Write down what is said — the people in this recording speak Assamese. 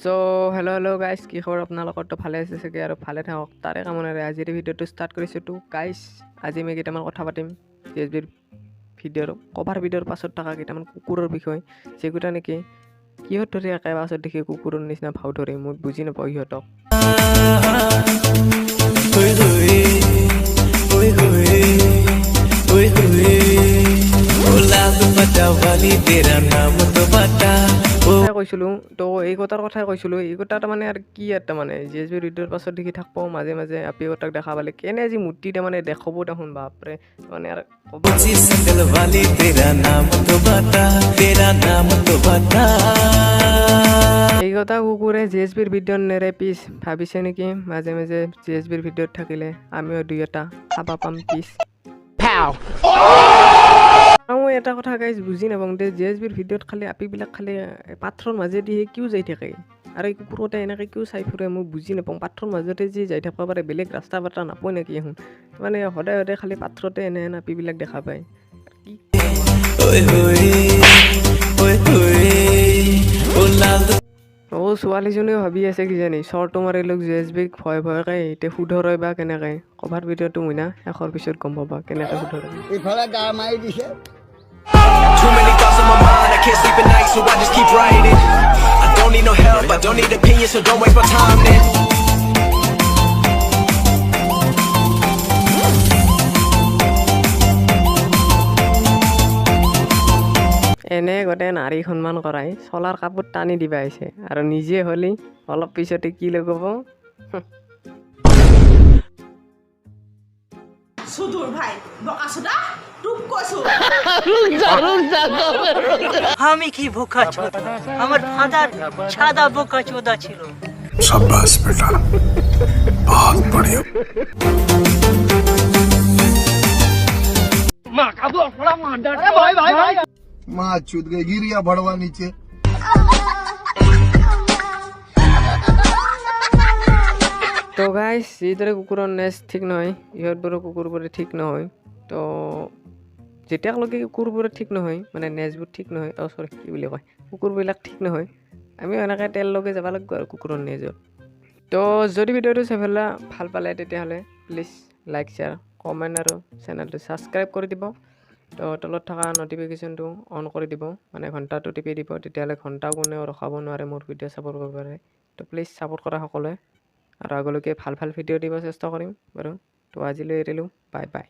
সো হেল্ল গাইজ, কি খবৰ আপোনালোকৰতো ভালে আছে চাগে আৰু ভালে থাকক তাৰে কামনাৰে আজিৰ ভিডিঅ'টো ষ্টাৰ্ট কৰিছোঁ। তো গাইজ, আজি মই কেইটামান কথা পাতিম CSBৰ ভিডিঅ'ৰ কভাৰ ভিডিঅ'ৰ পাছত থকা কেইটামান কুকুৰৰ বিষয়ে, যিকেইটা নেকি কিহত ধৰি একে পাছত দেখি কুকুৰৰ নিচিনা ভাও ধৰে। মই বুজি নাপাওঁ সিহঁতক। কৈছিলোঁ তো এই কথাৰ কথাই কৈছিলোঁ। এই কথা তাৰমানে আৰু কি তাৰমানে CSBৰ ভিডিঅ'ৰ পাছত দেখি থাকব মাজে মাজে আপি কথাক দেখা পালে কেনে আজি মূৰ্তি তাৰমানে দেখাব দেখোন বাপৰে, মানে আৰু এই কথা কুকুৰে CSBৰ ভিডিঅ'ত নেৰে পিছ ভাবিছে নেকি মাজে মাজে CSBৰ ভিডিঅ'ত থাকিলে আমিও দুই এটা খাবা পাম পিছ। মই এটা কথা গাইজ বুজি নাপাওঁ দে, CSBৰ ভিডিঅ'ত খালি আপিবিলাক খালি পাথৰৰ মাজেদি কিয় যাই থাকে আৰু এই কুকুৰতে এনেকৈ কিয় চাই ফুৰে। মই বুজি নাপাওঁ, পাথৰৰ মাজতে যি যাই থাকিব পাৰে, বেলেগ ৰাস্তা বাৰ্তা নাপায় নেকি এখন, মানে সদায় সদায় খালি পাথৰতে এনে আপিবিলাক দেখা পায়। ছোৱালীজনীও ভাবি আছে কিজানি চৰটো মাৰি লোক CSBক ভয় ভয়কে এতিয়া শুধৰয় বা কেনেকৈ। কভাৰ ভিডিঅ'টো মই না শেষৰ পিছত গম পাবা কেনেকৈ শুধৰয়। ইফালে গা মাৰি দিছে। Too many thoughts on my mind, I can't sleep at night, so I just keep writing. I don't need no help, I don't need opinions, so don't waste my time then. এনে গোটেই নাৰী সন্মান কৰাই চলাৰ কাপোৰ টানি দিবা আহিছে আৰু নিজে হ'লি অলপ পিছতে কি লগাব। সুদূর ভাই বকাসুদা টুক কসু আমি কি বোকা চোদা, আমার ফাদার সাদা বোকা চোদা ছিল। शाबाश बेटा, बहुत बढ़िया। माँ चुद गई, गिरिया भड़वा नीचे। তো গাইজ, যিদৰে কুকুৰৰ নেজ ঠিক নহয় ইহঁতবোৰৰ কুকুৰবোৰে ঠিক নহয়। তো যেতিয়ালৈকে কুকুৰবোৰে ঠিক নহয়, মানে নেজবোৰ ঠিক নহয়, চৰি কি বুলি কয়, কুকুৰবিলাক ঠিক নহয়, আমিও এনেকৈ তেল লগাই যাব লাগিব আৰু কুকুৰৰ নেজত। তো যদি ভিডিঅ'টো চাই ভাল পালে তেতিয়াহ'লে প্লিজ লাইক শ্বেয়াৰ কমেণ্ট আৰু চেনেলটো ছাবস্ক্ৰাইব কৰি দিব। তো তলত থকা নটিফিকেশ্যনটো অন কৰি দিব, মানে ঘণ্টাটো টিপি দিব, তেতিয়াহ'লে ঘণ্টাও কোনেও ৰখাব নোৱাৰে মোৰ ভিডিঅ' চাবৰ বাবে। তো প্লিজ ছাপোৰ্ট কৰা সকলোৱে, আৰু আগলৈকে ভাল ভাল ভিডিঅ' দিব চেষ্টা কৰিম বাৰু। তো আজিলৈ এৰিলোঁ, বাই বাই।